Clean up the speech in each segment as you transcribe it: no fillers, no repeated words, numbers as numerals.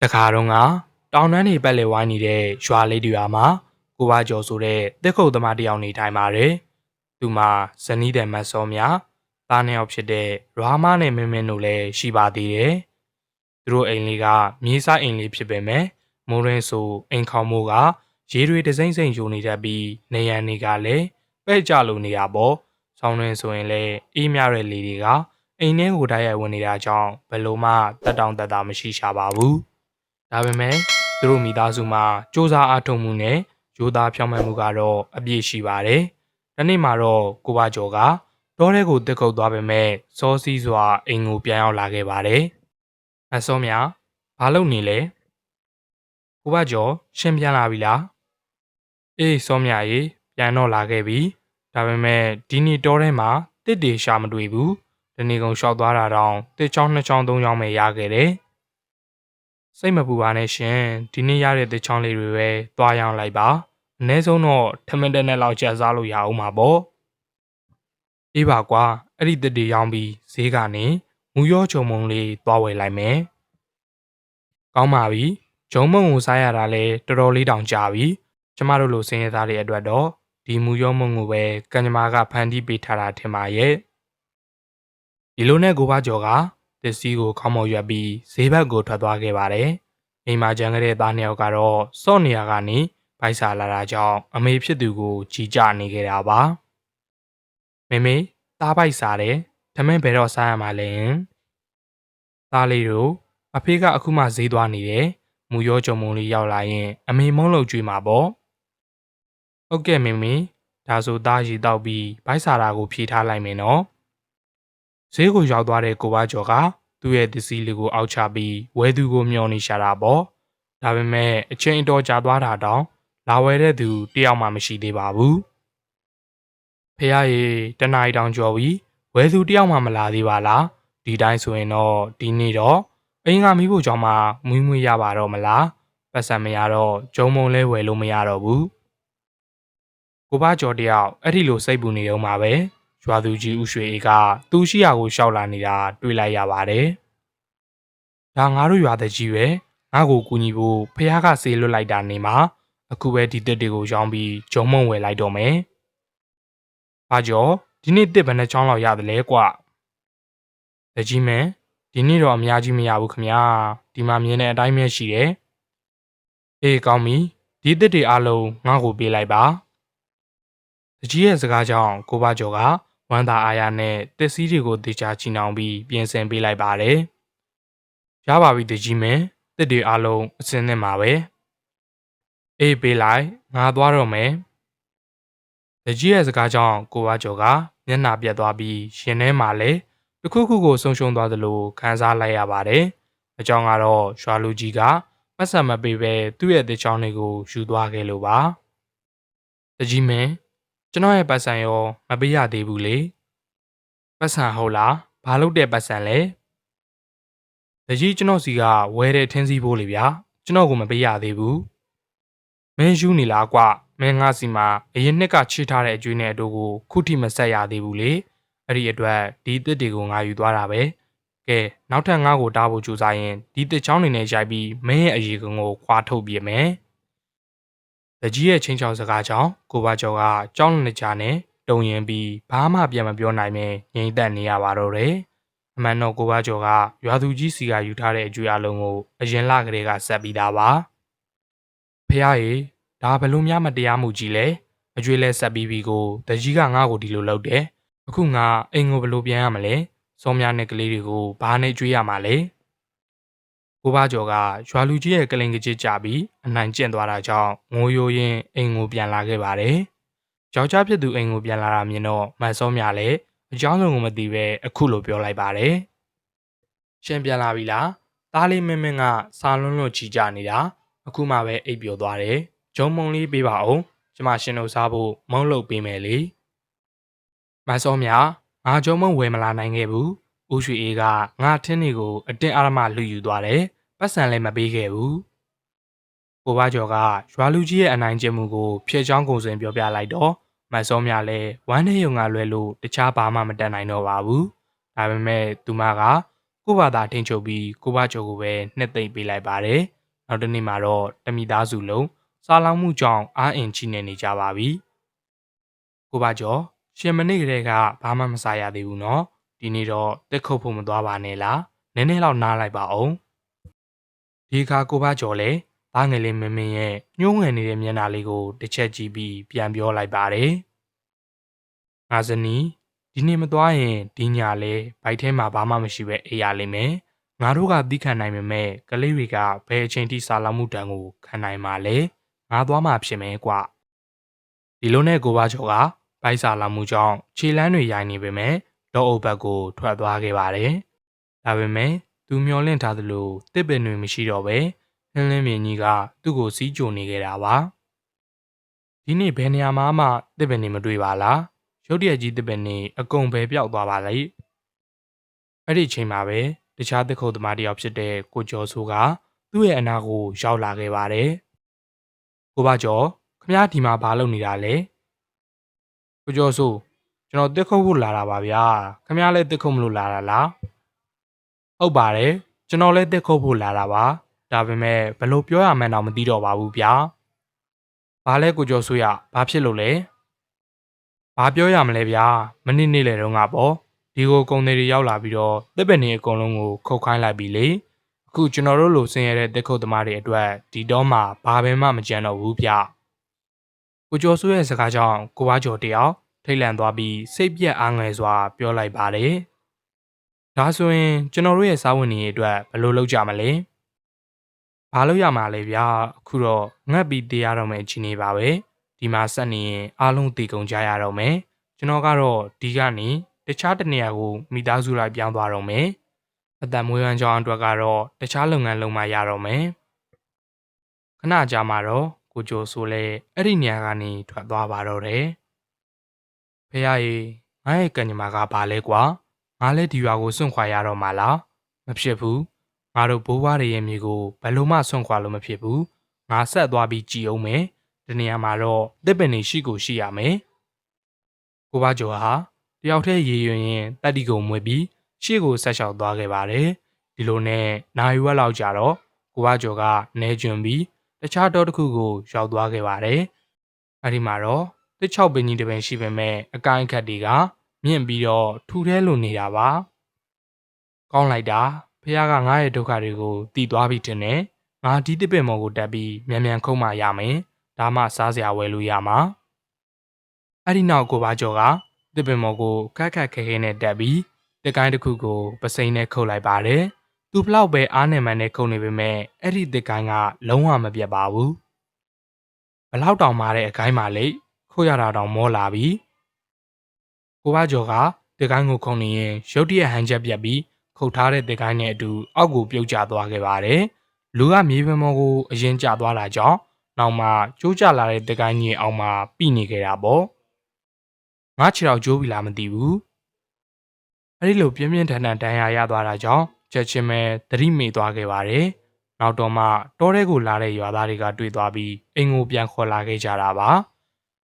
တခါတော့ကတောင်တန်းတွေပတ်လည်ဝိုင်းနေတဲ့ရွာလေးတွေမှာကိုဘကျော်ဆိုတဲ့တစ်ခုတ်သမားတစ်ယောက်နေထိုင်ပါတယ်။သူမှာဇနီးတဲ့မတ်စောမြသားနှစ်ယောက်ဖြစ်တဲ့ရွာမနဲ့မင်းမင်းတို့လည်းရှိပါသေးတယ်။သူတို့အိမ်လေးကမြေးစားအိမ်လေးဖြစ်ပေမဲ့မိုးရင်းဆိုအိမ်ခေါင်မိုးကရေတွေတစိမ့်စိမ့်ယိုနေတတ်ပြီးနေရန်တွေကလည်းပဲ့ကြလို့နေတာပေါ့။ဆောင်းရင်းဆိုရင်လည်းအေးမြတဲ့လေတွေကအိမ်ထဲကိုတိုက်ရိုက်ဝင်နေတာကြောင့်ဘယ်လိုမှတက်တောင့်တက်တာမရှိရှာပါဘူး။ဒါပေမဲ့သူတို့မိသားစုမှာစ조사အားထုတ်မှုနဲ့ရိုးသားဖြောင့်မတ်မှုကတော့အပြည့်ရှိပါတယ်။ဒီနေ့မှာတော့ကိုဘကျော်ကတောထဲကိုတက်ကုတ်သွားပေမဲ့စောစီးစွာအိမ်ကိုပြန်ရောက်လာခဲ့ပါတယ်။အစောမြဘာလုပ်နေလဲ။ကိုဘကျော်ရှင်းပြန်လာပြီလား။အေးစောမြရေပြန်တော့လာခဲ့ပြီ။ဒါပေမဲ့ဒီနေ့တောထဲမှာတစ်တွေရှာမတွေ့ဘူး။ဒီနေ့ကုန်လျှောက်သွားတာတောင်တစ်ချောင်းနှစ်ချောင်းသုံးချောင်းပဲရခဲ့တယ်။စိတ်မပူပါနဲ့ရှင်ဒီနေ့ရတဲ့တစ်ချောင်းလေးတွေပဲသွားရောင်းလိုက်ပါအနည်းဆုံးတော့ထမင်းတက်နဲ့လောက်ချက်စားလို့ရအောင်ပါပေါ့အေးပါကွာအဲ့ဒီတစ်တွေရောင်းပြီးဈေးကနေမူရောချုံမုံလေးသွားဝယ်လိုက်မယ်ကောင်းပါပြီဂျုံမုံကိုစားရတာလဲတော်တော်လေးတောင်ကြာပြီကျမတို့လိုစင်းရဲသားတွေအတွက်တော့ဒီမူရောမုံကိုပဲကံကြမ္မာကဖန်တီးပေးထားတာထင်ပါရဲ့ဒီလိုနဲ့ကိုဘကျော်ကသစ်စည်းကိုခေါင်းမော်ရွက်ပြီးဈေးဘက်ကိုထွက်သွားခဲ့ပါတယ်။အိမ်မှာကျန်ခဲ့တဲ့သားနှစ်ယောက်ကတော့စော့နေရကနေဗိုက်စာလာတာကြောင့်အမေဖြစ်သူကိုကြီးကြနေခဲ့တာပါ။မေမေသားဗိုက်စားတယ်။ထမင်းဘယ်တော့စားရမှာလဲ။သားလေးတို့အဖေကအခုမှဈေးသွားနေတယ်။မူရောကြုံမုံလေးရောက်လာရင်အမေမုန်းလို့ကြွေးမှာပေါ့။ဟုတ်ကဲ့မေမေဒါဆိုသားရီတောက်ပြီးဗိုက်စာတာကိုဖြေထားလိုက်မယ်နော်။ဈေးကိုရောက်သွားတဲ့ကိုဘကျော်ကသူ့ရဲ့သစ္စည်းလေးကိုအောက်ချပြီးဝဲသူကိုမျောနေရှာတာပေါ့ဒါပေမဲ့အချိန်တော်ကြာသွားတာတောင်လာဝဲတဲ့သူတယောက်မှမရှိသေးပါဘူးဖះရေတနားရီတောင်ကျော်ပြီဝဲသူတယောက်မှမလာသေးပါလားဒီတိုင်းဆိုရင်တော့ဒီနေ့တော့အင်းကမိဖို့ကြောင့်မှမွေးမွေးရပါတော့မလားပတ်စံမရတော့ဂျုံမုံလဲဝယ်လို့မရတော့ဘူးကိုဘကျော်တယောက်အဲ့ဒီလိုစိတ်ပူနေတော့မှာပဲရွာသူကြီးဦးရွှေအေးကသူရှိရာကိုရှောက်လာနေတာတွေ့လိုက်ရပါတယ်။ဒါငါတို့ရွာတဲ့ကြီးပဲငါ့ကိုကူညီဖို့ဖះကဆေးလွတ်လိုက်တာနေမှာအခုပဲဒီတစ်တွေကိုရောင်းပြီးဂျုံမုံဝယ်လိုက်တော့မယ်။ဘာကျော်ဒီနေ့တစ်ဘယ်နှချောင်းလောက်ရတယ်လဲကွ။တကြီးမင်းဒီနေ့တော့အများကြီးမရဘူးခမညာဒီမှာမြင်တဲ့အတိုင်းပဲရှိတယ်။အေးကောင်းပြီဒီတစ်တွေအလုံးငါ့ကိုပေးလိုက်ပါ။တကြီးရဲ့စကားကြောင့်ကိုဘကျော်ကဝမ်းသာအားရနဲ့တစ်စည်းတွေကိုတေချာချီနှောင်ပြီးပြင်ဆင်ပေးလိုက်ပါတယ်။ရပါပြီတကြီးမင်းတစ်တွေအလုံးအစင်းနဲ့မှာပဲ။အေးပေးလိုက်ငါသွားတော့မယ်။တကြီးရဲ့စကားကြောင့်ကိုဘကျော်ကမျက်နှာပြတ်သွားပြီးရင်ထဲမှာလည်းတစ်ခုခုကိုဆုံးရှုံးသွားသလိုခံစားလိုက်ရပါတယ်။အကြောင်းကတော့ရွာလူကြီးကပတ်စံမပေးပဲသူ့ရဲ့တစ်ချောင်းတွေကိုယူသွားခဲ့လို့ပါ။တကြီးမင်းကျွန်တော်ရဲ့ပတ်စံရောမပေးရသေးဘူးလေပတ်စံဟုတ်လားဘာလို့တဲ့ပတ်စံလဲတကြီးကျွန်တော်စီကဝဲတဲ့ထင်းစည်းဖို့လေဗျာကျွန်တော်ကိုမပေးရသေးဘူးမင်းယူနေလားကွမင်းငါစီမှာအရင်နှစ်ကချေထားတဲ့အကျွေးနဲ့အတူကိုခုထိမဆက်ရသေးဘူးလေအဲ့ဒီအတွက်ဒီတစ်တွေကိုငါယူသွားတာပဲကဲနောက်ထပ်ငါ့ကိုတားဖို့ကြိုးစားရင်ဒီတစ်ချောင်းနေနဲ့ရိုက်ပြီးမင်းရဲ့အရေးကုံကိုခွာထုတ်ပြမယ်တကြီးရဲ့ချင်းချောင်းစကားကြောင့်ကိုဘကျော်ကကြောင်းလက်ချာနဲ့တုံရင်ပြီးဘာမှပြန်မပြောနိုင်မင်းငြိမ်သက်နေရပါတော့တယ်။အမှန်တော့ကိုဘကျော်ကရွာသူကြီးစီကယူထားတဲ့အကျွေးအလုံးကိုအရင်လကတည်းကဆက်ပြီးသားပါ။ဖះရေဒါဘလို့များမတရားမှုကြီးလဲအကျွေးလဲဆက်ပြီးပြီကိုတကြီးကငါ့ကိုဒီလိုလုပ်တယ်။အခုငါအိမ်ကိုဘလို့ပြန်ရမလဲ။စောများနဲ့ကလေးတွေကိုဘာနဲ့ကျွေးရမှာလဲ။ကိုဘကျော်ကရွာလူကြီးရဲ့ကလင်ကကြစ်ကြပြီးအနိုင်ကျင့်သွားတာကြောင့်ငိုယိုရင်းအိမ်ကိုပြန်လာခဲ့ပါတယ်။ယောက်ျားဖြစ်သူအိမ်ကိုပြန်လာတာမြင်တော့မတ်စောမြလည်းအကြောင်းစုံကိုမသိပဲအခုလိုပြောလိုက်ပါတယ်။ရှင်ပြန်လာပြီလား။သားလေးမင်းမင်းကစာလွန်းလွန်းချီကြနေတာအခုမှပဲအိပ်ပျော်သွားတယ်။ဂျုံမုံလေးပေးပါအောင်။ကျမရှင်တို့စားဖို့မုံလုပ်ပေးမယ်လေ။မတ်စောမြငါဂျုံမုံဝယ်မလာနိုင်ခဲ့ဘူး။ဦးရွှေအေးကငါထင်းတွေကိုအတင်းအဓမ္မလှူယူသွားတယ်။ပတ်စံလည်းမပေးခဲ့ဘူး။ကိုဘကျော်ကရွာလူကြီးရဲ့အနိုင်ကျင့်မှုကိုဖျက်ချောင်းကုန်စင်ပြောပြလိုက်တော့မတ်စောမြလည်းဝမ်းနဲ့ယုံကလွဲလို့တခြားဘာမှမတတ်နိုင်တော့ပါဘူး။ဒါပေမဲ့သူမက ကိုဘာသာထိန်ချုပ်ပြီးကိုဘကျော်ကိုပဲနှစ်သိမ့်ပေးလိုက်ပါတယ်။နောက်တစ်နေ့မှာတော့တမိသားစုလုံးစားလောင်မှုကြောင့်အားအင်ချိနေကြပါပြီ။ကိုဘကျော်ရှင်မနေ့ကလေးကဘာမှမစားရသေးဘူးနော်။ဒီနေ့တော့တက်ခုတ်ဖို့မသွားပါနဲ့လား။နည်းနည်းလောက်နားလိုက်ပါအောင်။ဒီခါကိုဘကျော်လည်းသားငယ်လေးမင်းရဲ့ညှိုးငယ်နေတဲ့မျက်နှာလေးကိုတစ်ချက်ကြည့်ပြီးပြန်ပြောလိုက်ပါတယ်။ငါဇနီးဒီနေ့မသွားရင်ဒီညလေဘိုက်ထဲမှာဘာမှမရှိပဲအေးရလိမ့်မယ်။ငါတို့ကသီးခံနိုင်ပေမဲ့ကလေးတွေကဘယ်အချိန်ထိစားလောက်မှုတန်ကိုခံနိုင်မှာလဲ။ငါသွားမှဖြစ်မယ်ကွ။ဒီလိုနဲ့ကိုဘကျော်ကဘိုက်စားလောက်မှုကြောင့်ခြေလမ်းတွေရိုင်းနေပေမဲ့လောအုပ်ဘက်ကိုထွက်သွားခဲ့ပါတယ်။ဒါပေမဲ့သူမျောလင့်ထားသလိုတစ်ပင်တွေမရှိတော့ပဲနှင်းလင်းမြင်ကြီးကသူ့ကိုစီးကြိုနေခဲ့တာပါ။ဒီနေ့ဘယ်နေရာမှတစ်ပင်တွေမတွေ့ပါလား။ရုတ်တရက်ကြီးတစ်ပင်တွေအကုန်ပဲပျောက်သွားပါလေ။အဲ့ဒီချိန်မှာပဲတခြားသစ်ခုတ်သမားတယောက်ဖြစ်တဲ့ကိုကျော်စိုးကသူ့ရဲ့အနာကိုရောက်လာခဲ့ပါတယ်။ကိုဘကျော်ခမည်းဒီမှာဘာလုပ်နေတာလဲ။ကိုကျော်စိုးကျွန်တော်သစ်ခုတ်ဖို့လာတာပါဗျာ။ခမည်းလည်းသစ်ခုတ်မလို့လာတာလား။ဟုတ်ပါတယ်ကျွန်တော်လည်းသစ်ခုတ်ဖို့လာတာပါ။ဒါပေမဲ့ဘယ်လိုပြောရမှန်းတော့မသိတော့ပါဘူးဗျာ။ဘာလဲကိုကျော်စိုးရဘာဖြစ်လို့လဲ။ဘာပြောရမလဲဗျာမနေ့နေ့လေတုန်းကပေါ့ဒီကိုကုံတွေရောက်လာပြီးတော့တစ်ပင်တွေအကုန်လုံးကိုခုတ်ခိုင်းလိုက်ပြီလေအခုကျွန်တော်တို့လိုဆင်းရဲတဲ့တက်ခုတ်သမားတွေအတွက်ဒီတော့မှဘာပဲမှမကြမ်းတော့ဘူးဗျကိုကျော်စိုးရဲ့စကားကြောင့်ကိုဘကျော်တယောက်ထိတ်လန့်သွားပြီးစိတ်ပြက်အားငယ်စွာပြောလိုက်ပါတယ်ဒါဆိုရင်ကျွန်တော်တို့ရဲ့စားဝင်နေရေးအတွက်ဘယ်လိုလုပ်ကြမလဲဘာလို့ရမှာလဲဗျာအခုတော့ငတ်ပြီးတေးရတော့မယ်ချင်းနေပါပဲဒီမှာဆက်နေရင်အားလုံးတည်ကုန်ကြရတော့မယ်ကျွန်တော်ကတော့ဒီကနေတခြားတနေရာကိုမိသားစုလိုက်ပြောင်းသွားတော့မယ်အသက်မွေးဝမ်းကြောင်းအတွက်ကတော့တခြားလုပ်ငန်းလုပ်မှရတော့မယ်ခဏကြာမှတော့ကိုကျော်ဆိုလဲအဲ့ဒီနေရာကနေထွက်သွားပါတော့တယ်ဖေရရေငါရဲ့ကံညီမကဘာလဲကွာငါလဲဒီရွာကိုစွန့်ခွာရတော့မှလားမဖြစ်ဘူးငါတို့ဘိုးဘွားတွေရဲ့မြေကိုဘယ်လိုမှစွန့်ခွာလို့မဖြစ်ဘူးငါဆက်သွားပြီးကြည်အောင်မယ်ဒီနေရာမှာတော့တစ်ပင်နေရှိကိုရှိရမယ်ကိုဘကျော်ဟာတယောက်တည်းရေရွင်ရင်တက်တီကိုမွေပြီးရှေ့ကိုဆက်လျှောက်သွားခဲ့ပါတယ်ဒီလိုနဲ့နိုင်ဝက်လောက်ကြာတော့ကိုဘကျော်ကနဲကျွန်းပြီးတခြားတောတစ်ခုကိုရောက်သွားခဲ့ပါတယ်အဲဒီမှာတော့တစ်ချောက်ပင်ကြီးတစ်ပင်ရှိပေမဲ့အကိုင်းအခက်တွေကမြင့်ပြီးတော့ထူထဲလိုနေတာပါကောင်းလိုက်တာဖះကငါ့ရဲ့ဒုက္ခတွေကိုတည်သွားပြီတင်တယ်ငါဒီတစ်ပင်မော်ကိုတက်ပြီးမြန်မြန်ခုံမှရမယ်ဒါမှစားစရာဝယ်လို့ရမှာအဲ့ဒီနောက်ကိုဘကျော်ကတစ်ပင်မော်ကိုခက်ခက်ခဲခဲနဲ့တက်ပြီးတကိုင်းတစ်ခုကိုပစိမ့်နဲ့ခုတ်လိုက်ပါတယ်သူဘလောက်ပဲအားနဲ့မှန်နဲ့ခုတ်နေပေမဲ့အဲ့ဒီတကိုင်းကလုံးဝမပြတ်ပါဘူးဘလောက်တောင်မာတဲ့အကိုင်းမှာလေခုတ်ရတာတောင်မောလာပြီကိုဘကျော်ကတကိုင်းကိုခုတ်နေရင်ရုတ်တရက်ဟန်ချက်ပြတ်ပြီးခုတ်ထားတဲ့တကိုင်းနဲ့အတူအောက်ကိုပြုတ်ကျသွားခဲ့ပါတယ်လူကမြေပြင်ပေါ်ကိုအရင်ကျသွားတာကြောင့်နောက်မှကျိုးကျလာတဲ့တကိုင်းကြီးအောင်မှပြိနေခဲ့တာပေါ့ငါခြေတော်ကျိုးပြီလားမသိဘူးအဲ့ဒီလိုပြင်းပြင်းထန်ထန်ဒဏ်ရာရသွားတာကြောင့်ချက်ချင်းပဲသတိမေ့သွားခဲ့ပါတယ်နောက်တော့မှတောထဲကိုလာတဲ့ရွာသားတွေကတွေ့သွားပြီးအိမ်ကိုပြန်ခေါ်လာခဲ့ကြတာပါ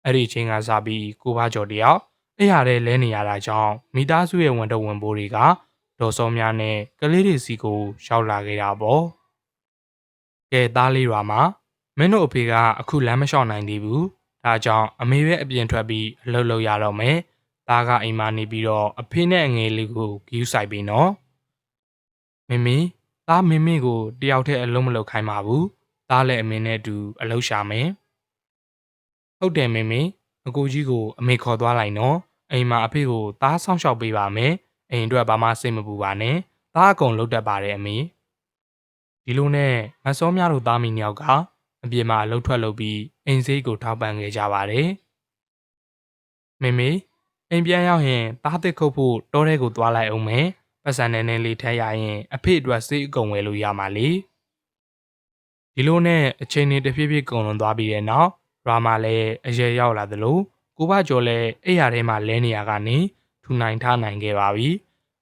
အဲ့ဒီအချိန်ကစပြီးကိုဘကျော်တယောက်အဲ့ရတဲ့လဲနေရတာကြောင့်မိသားစုရဲ့ဝန်တော့ဝန်ပိုးတွေကဒေါ်စောများနဲ့ကလေးတွေစီကိုရောက်လာခဲ့တာပေါ့ကဲသားလေးရွာမှာမင်းတို့အဖေကအခုလမ်းမလျှောက်နိုင်သေးဘူးဒါကြောင့်အမေပဲအပြင်ထွက်ပြီးအလုပ်လုပ်ရတော့မယ်သားကအိမ်မှာနေပြီးတော့အဖေနဲ့အငယ်လေးကိုဂယူးဆိုင်ပြီးနော်မမီသားမင်းကိုတယောက်တည်းအလုံးမလုပ်ခိုင်းပါဘူးသားလည်းအမေနဲ့အတူအလုပ်ရှာမယ်ဟုတ်တယ်မင်းအကိုကြီးကိုအမေခေါ်သွားလိုက်နော်အိမ်မှာအဖေကိုသားဆောင်ရှောက်ပေးပါမယ်အိမ်အတွက်ဘာမှစိတ်မပူပါနဲ့သားအကုန်လုပ်တတ်ပါတယ်အမေဒီလိုနဲ့မစောများတို့သားမီးနှစ်ယောက်ကအပြင်မှာအလုပ်ထွက်လုပ်ပြီးအိမ်စိတ်ကိုထောက်ပံ့ခဲ့ကြပါတယ်မမေအိမ်ပြန်ရောက်ရင်သားသစ်ခုတ်ဖို့တောထဲကိုသွားလိုက်အောင်မယ်ပတ်စံနေနေလေးထည့်ရရင်အဖေအတွက်စိတ်အကုန်ဝယ်လို့ရမှာလေဒီလိုနဲ့အချိန်တွေတဖြည်းဖြည်းကုန်လွန်သွားပြီးတဲ့နောက်ရွာမှာလည်းအရေရောက်လာသလိုကိုဘကျော်လည်းအိယာထဲမှာလဲနေရကနေထူနိုင်ထားနိုင်ခဲ့ပါပြီ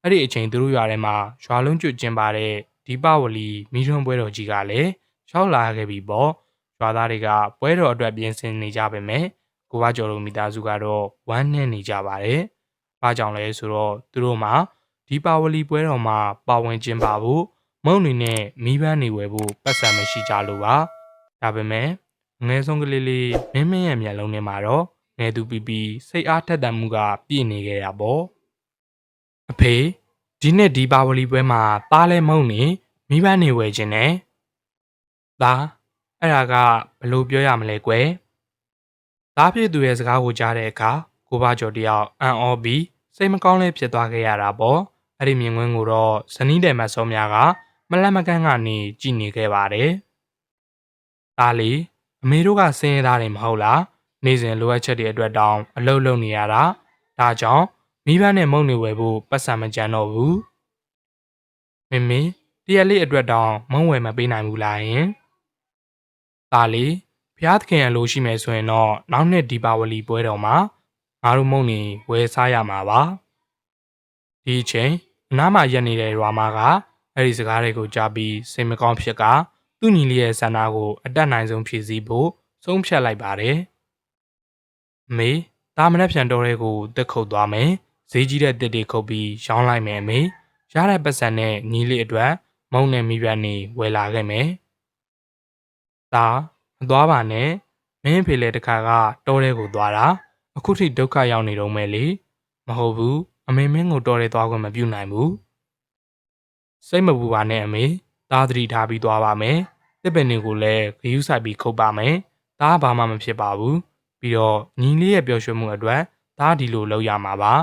အဲ့ဒီအချိန်သူတို့ရွာထဲမှာရွာလုံးကျွတ်ကျင်းပါတဲ့ဒီပဝလီမိထွန်းပွဲတော်ကြီးကလည်းရောက်လာခဲ့ပြီပေါ့ရွာသားတွေကပွဲတော်အတွက်ပြင်ဆင်နေကြပါမယ်ကိုဘကျော်တို့မိသားစုကတော့ဝမ်းနည်းနေကြပါတယ်။ဘာကြောင့်လဲဆိုတော့သူတို့မှာ ဒီပါဝလီပွဲတော်မှာပါဝင်ကျင်းပဖို့မုံနေနဲ့မိဘနေဝယ်ဖို့ပတ်စံမရှိကြလို့ပါဒါပေမဲ့ငယ်ဆုံးကလေးလေးမင်းရဲ့မျက်လုံးထဲမှာတော့ငယ်သူပီပီစိတ်အားထက်သန်မှုကပြည့်နေခဲ့တာပေါ့အဖေဒီနှစ်ဒီပါဝလီပွဲမှာသားလဲမုံနေမိဘနေဝယ်ခြင်းနဲ့သားအဲ့ဒါကဘလို့ပြောရမလဲကွယ်သားဖြစ်သူရဲ့စကားကိုကြားတဲ့အခါကိုဘကျော်တယောက်အံ့ဩပြီးစိတ်မကောင်းလဲဖြစ်သွားခဲ့ရတာပေါ့အဲ့ဒီမြင်ကွင်းကိုတော့ဇနီးတယ်မတ်စောများကမလက်မကန့်ကနေကြည်နေခဲ့ပါတယ်သားလေးအမေတို့ကစင်းရသားတွေမဟုတ်လားနေ့စဉ်လိုအပ်ချက်တွေအတွက်တောင်အလုပ်လုပ်နေရတာဒါကြောင့်မိဘနဲ့မုံနေဝယ်ဖို့ပတ်စံမကြမ်းတော့ဘူးမမေတရက်လေးအတွက်တောင်မုံဝယ်မပေးနိုင်ဘူးလားယင်သားလေးဖျားသခင်အလိုရှိမယ်ဆိုရင်တော့နောက်နှစ်ဒီပါဝလီပွဲတော်မှာငါတို့မုံနေဝယ်စားရမှာပါဒီအချိန်အနားမှာရက်နေတဲ့ရွာမကအဲ့ဒီစကားတွေကိုကြားပြီးစိတ်မကောင်းဖြစ်ကသူ့ညီလေးရဲ့ဆန္ဒကိုအတက်နိုင်ဆုံးဖြည့်ဆည်းဖို့ဆုံးဖြတ်လိုက်ပါတယ်အမေဒါမနဲ့ပြန်တော်တဲ့ကိုတက်ခုတ်သွားမယ်ဈေးကြီးတဲ့တစ်တွေခုတ်ပြီးရောင်းလိုက်မယ်အမေရတဲ့ပတ်စံနဲ့ညီလေးအတွက်မုံနဲ့မိဘနေဝယ်လာခဲ့မယ်ဒါမသွားပါနဲ့မင်းဖေလေတခါကတောထဲကိုသွားတာအခုထိဒုက္ခရောက်နေတော့မယ်လေမဟုတ်ဘူးအမေမင်းကိုတော်ရဲသွားခွင့်မပြုနိုင်ဘူးစိတ်မပူပါနဲ့အမေသားသတိထားပြီးသွားပါမယ်တစ်ပင်တွေကိုလည်းဂရုစိုက်ပြီးခုတ်ပါမယ်သားဘာမှမဖြစ်ပါဘူးပြီးတော့ညီလေးရဲ့ပျော်ရွှင်မှုအတွက်သားဒီလိုလုပ်ရမှာပါ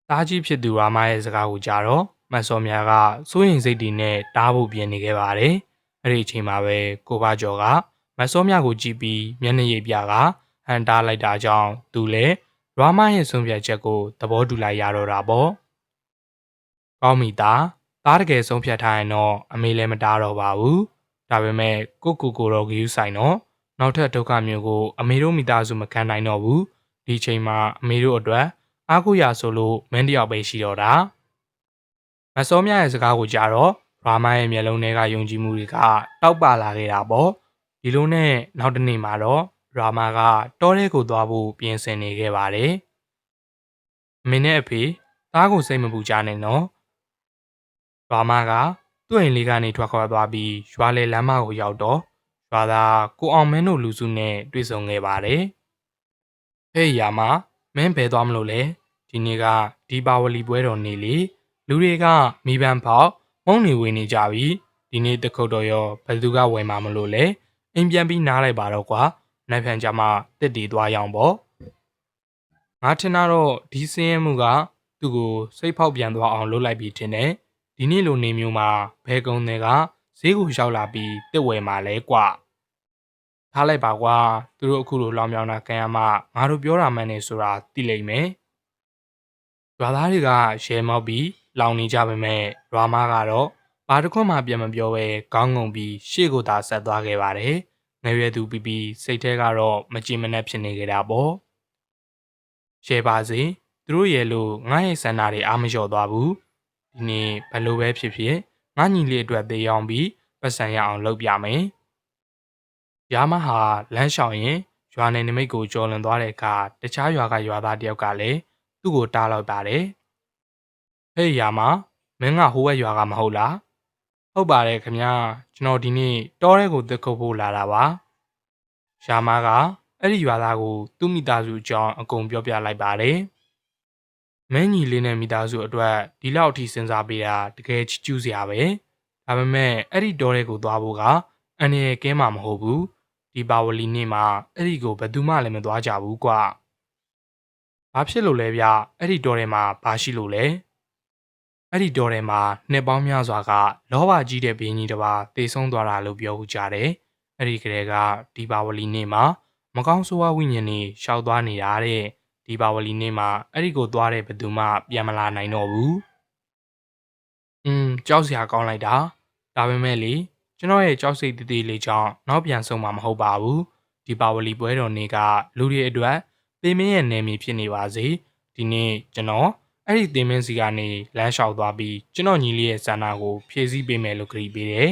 သားကြီးဖြစ်သူရာမရဲ့စကားကိုကြားတော့မတ်စောမြားကစိုးရင်စိတ်တွေနဲ့တားဖို့ပြင်နေခဲ့ပါတယ်အဲ့ဒီအချိန်မှာပဲကိုဘကျော်ကမတ်စောမြကိုကြည့်ပြီးမျက်နှာရိပ်ပြကဟန်တားလိုက်တာကြောင့်သူလည်းရွာမရဲ့ဆုံးဖြတ်ချက်ကိုသဘောတူလိုက်ရတော့တာပေါ့ကောင်းပြီသားတကယ်ဆုံးဖြတ်ထားရင်တော့အမေလည်းမတားတော့ပါဘူးဒါပေမဲ့ကိုတော့ဂရုစိုက်တော့နောက်ထပ်ဒုက္ခမျိုးကိုအမေတို့မိသားစုမခံနိုင်တော့ဘူးဒီချိန်မှာအမေတို့အတွက်အားကိုးရဆိုလို့မင်းတယောက်ပဲရှိတော့တာမစောမြရဲ့စကားကိုကြားတော့ရာမရဲ့မျက်လုံးထဲကယုံကြည်မှုတွေကတောက်ပလာခဲ့တာပေါ့ဒီလိုနဲ့နောက်တစ်နေ့မှာတော့ရာမကတောထဲကိုသွားဖို့ပြင်ဆင်နေခဲ့ပါတယ်အမေနဲ့အဖေသားကိုစိတ်မပူကြနဲ့နော်ရာမကသူ့အိမ်လေးကနေထွက်ခွာသွားပြီးရွာလေလမ်းမကိုရောက်တော့ရွာသားကိုအောင်မင်းတို့လူစုနဲ့တွေ့ဆုံခဲ့ပါတယ်ဟေးရာမမင်းဘယ်သွားမလို့လဲဒီနေ့ကဒီပါဝလီပွဲတော်နေလေလူတွေကမိဘန်ဖောက်မုံနေဝင်နေကြပြီဒီနေ့တခုတ်တော်ရောဘယ်သူကဝယ်မှာမလို့လဲအိမ်ပြန်ပြီးနားလိုက်ပါတော့ကွာနိုင်ဖန်ကြမှာတစ်တီသွားရောင်းပေါ့ငါထင်တော့ဒီစင်းရဲမှုကသူ့ကိုစိတ်ဖောက်ပြန်သွားအောင်လုပ်လိုက်ပြီးထင်တယ်ဒီနေ့လိုနေမျိုးမှာဘဲကုန်းတွေကဈေးကိုရောက်လာပြီးတစ်ဝယ်မှာလဲကွာထားလိုက်ပါကွာသူတို့အခုလိုလောင်မြောင်တာခံရမှငါတို့ပြောတာမှန်နေဆိုတာသိလိမ့်မယ်ရွာသားတွေကရဲမောက်ပြီးလောင်နေကြပေမဲ့ရွာမကတော့ဘာတစ်ခွန်းမှပြန်မပြောဘဲခေါင်းငုံပြီးရှေ့ကိုသာဆက်သွားခဲ့ပါတယ်ငယ်ရွယ်သူပီပီစိတ်ထဲကတော့မကြည်မနှက်ဖြစ်နေကြတာပေါ့ရဲပါစေသူတို့ရဲ့လို့ငါ့ရဲ့ဆန္ဒတွေအားမလျော့သွားဘူးဒီနေ့ဘယ်လိုပဲဖြစ်ဖြစ်ငါညီလေးအတွက်သေးအောင်ပြီးပတ်စံရအောင်လုပ်ပြမယ်ရာမဟာလမ်းလျှောက်ရင်ရွာနယ်နိမိတ်ကိုကျော်လွန်သွားတဲ့အခါတခြားရွာကရွာသားတယောက်ကလည်းသူ့ကိုတားလောက်ပါတယ်ဟေးရာမမင်းကဟိုဘက်ရွာကမဟုတ်လားဟုတ်ပါတယ်ခင်ဗျာကျွန်တော်ဒီနေ့တောထဲကိုတက်ခုတ်ဖို့လာတာပါရာမကအဲ့ဒီရွာသားကိုသူ့မိသားစုအကြောင်းအကုန်ပြောပြလိုက်ပါတယ်မင်းညီလေးနဲ့မိသားစုအတွက်ဒီလောက်အထိစဉ်းစားပေးတာတကယ်ချီးကျူးစရာပဲဒါပေမဲ့အဲ့ဒီတောထဲကိုသွားဖို့ကအန်ရဲ့ကဲမှာမဟုတ်ဘူးဒီပါဝလီနေ့မှာအဲ့ဒီကိုဘယ်သူမှလည်းမသွားကြဘူးကွာဘာဖြစ်လို့လဲဗျအဲ့ဒီတောထဲမှာဘာရှိလို့လဲအဲ့ဒီတောထဲမှာနှစ်ပေါင်းများစွာကလောဘကြီးတဲ့ဘင်းကြီးတစ်ပါးတေဆုံးသွားတာလို့ပြောကြတယ်အဲ့ဒီကလေးကဒီပါဝလီနေ့မှာမကောင်းဆိုးဝါးဝိညာဉ်တွေရှောက်သွားနေတာတဲ့ဒီပါဝလီနေ့မှာအဲ့ဒီကိုသွားတဲ့ဘယ်သူမှပြန်မလာနိုင်တော့ဘူးကြောက်စရာကောင်းလိုက်တာဒါပေမဲ့လေကျွန်တော်ရဲ့ကြောက်စိတ်တည်တည်လေးကြောင့်နောက်ပြန်ဆုံးမှာမဟုတ်ပါဘူးဒီပါဝလီပွဲတော်နေ့ကလူတွေအတွက်သင်မင်းရဲ့နေမီဖြစ်နေပါစေဒီနေ့ကျွန်တော်အဲ့ဒီသင်မင်းစီကနေလမ်းလျှောက်သွားပြီးကျွန်တော်ညီလေးရဲ့ဆန္ဒကိုဖြည့်ဆည်းပေးမယ်လို့ကတိပေးတယ်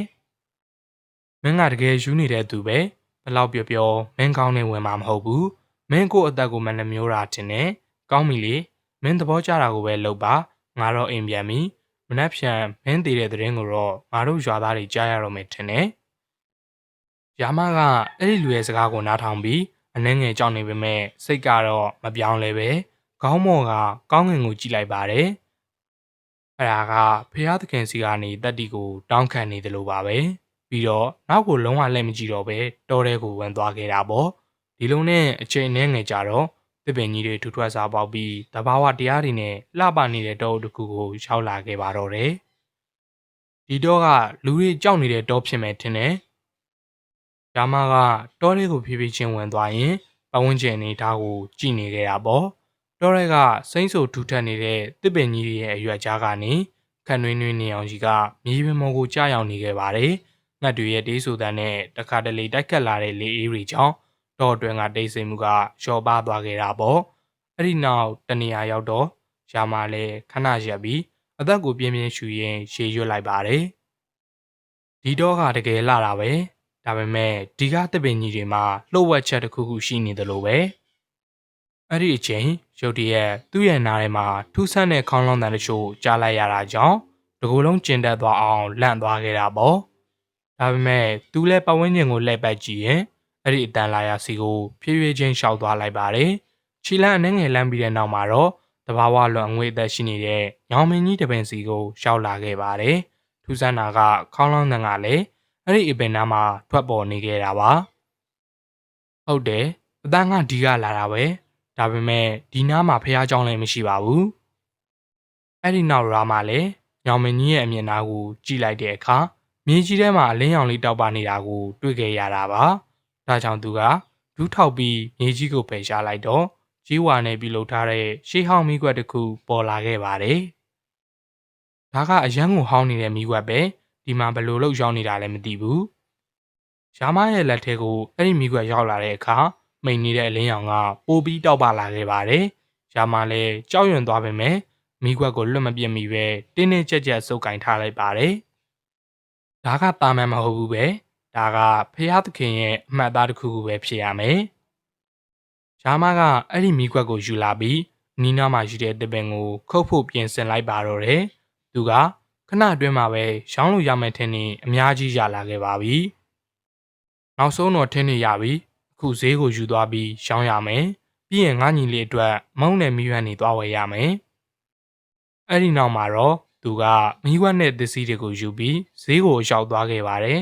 မင်းကတကယ်ယူနေတဲ့သူပဲဘလောက်ပြောပြောမင်းကောင်းနေဝင်မှာမဟုတ်ဘူးမင်းကိုအသက်ကိုမနှမျိုးတာတင်နေကောင်းပြီလေမင်းသဘောကျတာကိုပဲလုပ်ပါင ငါတော့အိမ်ပြန်ပြီမနှက်ဖြန်မင်းတည်တဲ့သတင်းကိုတော့ငါတို့ရွာသားတွေကြားရတော့မယ်ထင်တယ်။ရာမကအဲ့ဒီလူရဲ့စကားကိုနားထောင်ပြီးအနှဲငယ်ကြောက်နေပေမဲ့စိတ်ကတော့မပြောင်းလဲပဲခေါင်းမော်ကကောင်းငင်ကိုကြည့်လိုက်ပါတယ်။အဲ့ဒါကဖះသခင်စီကနေတက်တီကိုတောင်းခံနေတယ်လို့ပါပဲ။ပြီးတော့နောက်ကိုလုံးဝလက်မကြည့်တော့ပဲတောထဲကိုဝင်သွားခဲ့တာပေါ့။ဒီလိုနဲ့အချိန်နှဲငယ်ကြတော့တစ်ပင်ကြီးတွေထူထွတ်စားပေါက်ပြီးတဘာဝတရားတွေနဲ့လှပနေတဲ့တောတစ်ခုကိုရောက်လာခဲ့ပါတော့တယ်။ဒီတော့ကလူတွေကြောက်နေတဲ့တောဖြစ်မယ်ထင်တယ်။ရာမကတောလေးကိုဖြည်းဖြည်းချင်းဝင်သွားရင်ပတ်ဝန်းကျင်အနေထားကိုကြည့်နေခဲ့တာပေါ့။တောရဲကစိမ့်ဆူထူထပ်နေတဲ့တစ်ပင်ကြီးတွေရဲ့အရွက်ကြားကနေခန့်နှွေးနှွေးနေအောင်ကြီးကမြေပြင်ပေါ်ကိုကြာရောက်နေခဲ့ပါတယ်။ငှက်တွေရဲ့တေးဆူတန်းနဲ့တခါတလေတိုက်ခတ်လာတဲ့လေအေးတွေကြောင့်တောအတွင်းကတိတ်ဆိတ်မှုကလျှော့ပါသွားခဲ့တာပေါ့။အဲ့ဒီနောက်တနေရာရောက်တော့ရာမလည်းခဏရက်ပြီးအသက်ကိုပြင်းပြင်းရှူရင်းရှေ့ရွတ်လိုက်ပါတယ်။ဒီတော့ကတကယ်လာတာပဲ။ဒါပေမဲ့ဒီကသစ်ပင်ကြီးတွေမှာလှုပ်ဝက်ချက်တစ်ခုခုရှိနေတယ်လို့ပဲအဲ့ဒီအချိန်ရုတ်တရက်သူ့ရဲ့နားထဲမှာထူးဆန်းတဲ့ခေါင်းလောင်းတန်တချို့ကြားလိုက်ရတာကြောင့်တကူလုံးကျင်တက်သွားအောင်လန့်သွားခဲ့တာပေါ့ဒါပေမဲ့သူလည်းပတ်ဝန်းကျင်ကိုလှည့်ပတ်ကြည့်ရင်အဲ့ဒီအတန်လာရစီကိုဖြည်းဖြည်းချင်းရှောက်သွားလိုက်ပါတယ်ခြေလမ်းအနှဲငယ်လမ်းပြီးတဲ့နောက်မှာတော့တဘာဝလွန်အငွေအသက်ရှိနေတဲ့ညောင်မင်းကြီးတပင်စီကိုရှောက်လာခဲ့ပါတယ်ထူးဆန်းတာကခေါင်းလောင်းတန်ကလည်းအဲ့ဒီအပင်နားမှာထွက်ပေါ်နေခဲ့တာပါဟုတ်တယ်အတန်းကဒီကလာတာပဲဒါပေမဲ့ဒီနားမှာဖះเจ้าလည်းမရှိပါဘူးအဲ့ဒီနောက်ရာမှာလည်းညောင်မင်းကြီးရဲ့အမြင်နာကိုကြည့်လိုက်တဲ့အခါမြေကြီးထဲမှာအလင်းရောင်လေးတောက်ပနေတာကိုတွေ့ခဲ့ရတာပါဒါကြောင့်သူကဒူးထောက်ပြီးမြေကြီးကိုဖယ်ရှားလိုက်တော့ကြီးဝါနဲ့ပြုလုပ်ထားတဲ့ရှေးဟောင်းမီးခွက်တစ်ခုပေါ်လာခဲ့ပါတယ်ဒါကအရန်ကိုဟောင်းနေတဲ့မီးခွက်ပဲဒီမှာဘယ်လိုလုပ်ရောက်နေတာလဲမသိဘူးရာမရဲ့လက်ထဲကိုအဲ့ဒီမီးခွက်ရောက်လာတဲ့အခါမိန်နေတဲ့အလင်းရောင်ကပိုပြီးတောက်ပလာခဲ့ပါတယ်။ရာမလည်းကြောက်ရွံ့သွားပေမဲ့မိခွက်ကိုလွတ်မပြစ်မိပဲတင်းတင်းကြပ်ကြပ်စုပ်ကင်ထားလိုက်ပါတယ်။ဒါကတာမန်မဟုတ်ဘူးပဲ။ဒါကဖះသခင်ရဲ့အမှတ်အသားတစ်ခုခုပဲဖြစ်ရမယ်။ရာမကအဲ့ဒီမိခွက်ကိုယူလာပြီးနီးနားမှာရှိတဲ့တပင်ကိုခုတ်ဖို့ပြင်ဆင်လိုက်ပါတော့တယ်။သူကခဏအတွင်းမှာပဲရောင်းလို့ရမယ်ထင်နေအများကြီးရလာခဲ့ပါပြီ။နောက်ဆုံးတော့ထင်းနေရပြီ။အခုဈေးကိုယူသွားပြီးရှောင်းရမယ်ပြီးရင်ငါညီလေးအတွက်မုံနဲ့မီးရွက်နေသွားဝယ်ရမယ်အဲ့ဒီနောက်မှာတော့သူကမီးရွက်နဲ့သစ္စည်းတွေကိုယူပြီးဈေးကိုရောက်သွားခဲ့ပါတယ်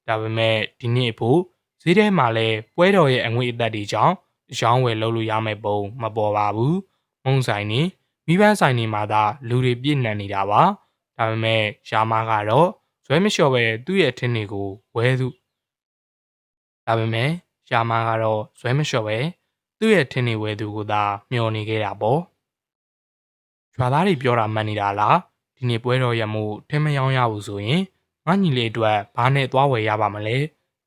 ဒါပေမဲ့ဒီနေ့ဖို့ဈေးထဲမှာလဲပွဲတော်ရဲ့အငွေအသက်တွေကြောင့်ရောင်းဝယ်လုပ်လို့ရမယ့်ပုံမပေါ်ပါဘူးမုံဆိုင်နေမိဘဆိုင်နေမှာသာလူတွေပြည့်နှံနေတာပါဒါပေမဲ့ရာမကတော့ဇွဲမလျှော့ပဲသူ့ရဲ့ထင်းတွေကိုဝဲသူဒါပေမဲ့ရာမကတော့ဇွဲမလျှော့ပဲသူ့ရဲ့ထင်းနေဝဲသူကိုသာမျှော်နေခဲ့တာပေါ့ရွာသားတွေပြောတာမှန်နေတာလားဒီနေ့ပွဲတော်ရမှုထင်းမယောင်းရဘူးဆိုရင်ငါညီလေးအတွက်ဘာနဲ့သွားဝယ်ရပါမလဲ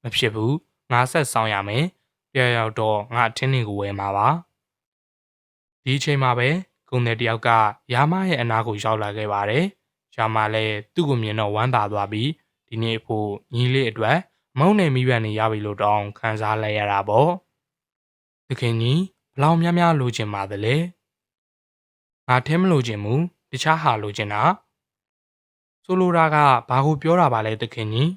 မဖြစ်ဘူးငါဆက်ဆောင်ရမယ်ပြရောက်တော့ငါထင်းနေကိုဝယ်မှာပါဒီအချိန်မှာပဲဂုံတဲ့တယောက်ကရာမရဲ့အနာကိုရောက်လာခဲ့ပါတယ်ရာမလည်းသူ့ကိုမြင်တော့ဝမ်းသာသွားပြီးဒီနေ့ဖို့ညီလေးအတွက်မုံနဲ့မိဘနဲ့ရပြီလို့တောင်းခံစားလိုက်ရတာပေါ့သခင်ကြီးဘလောင်များများလိုချင်ပါသလဲငါထဲမလိုချင်ဘူးတခြားဟာလိုချင်တာဆိုလိုတာကဘာကိုပြောတာပါလဲသခင်ကြီး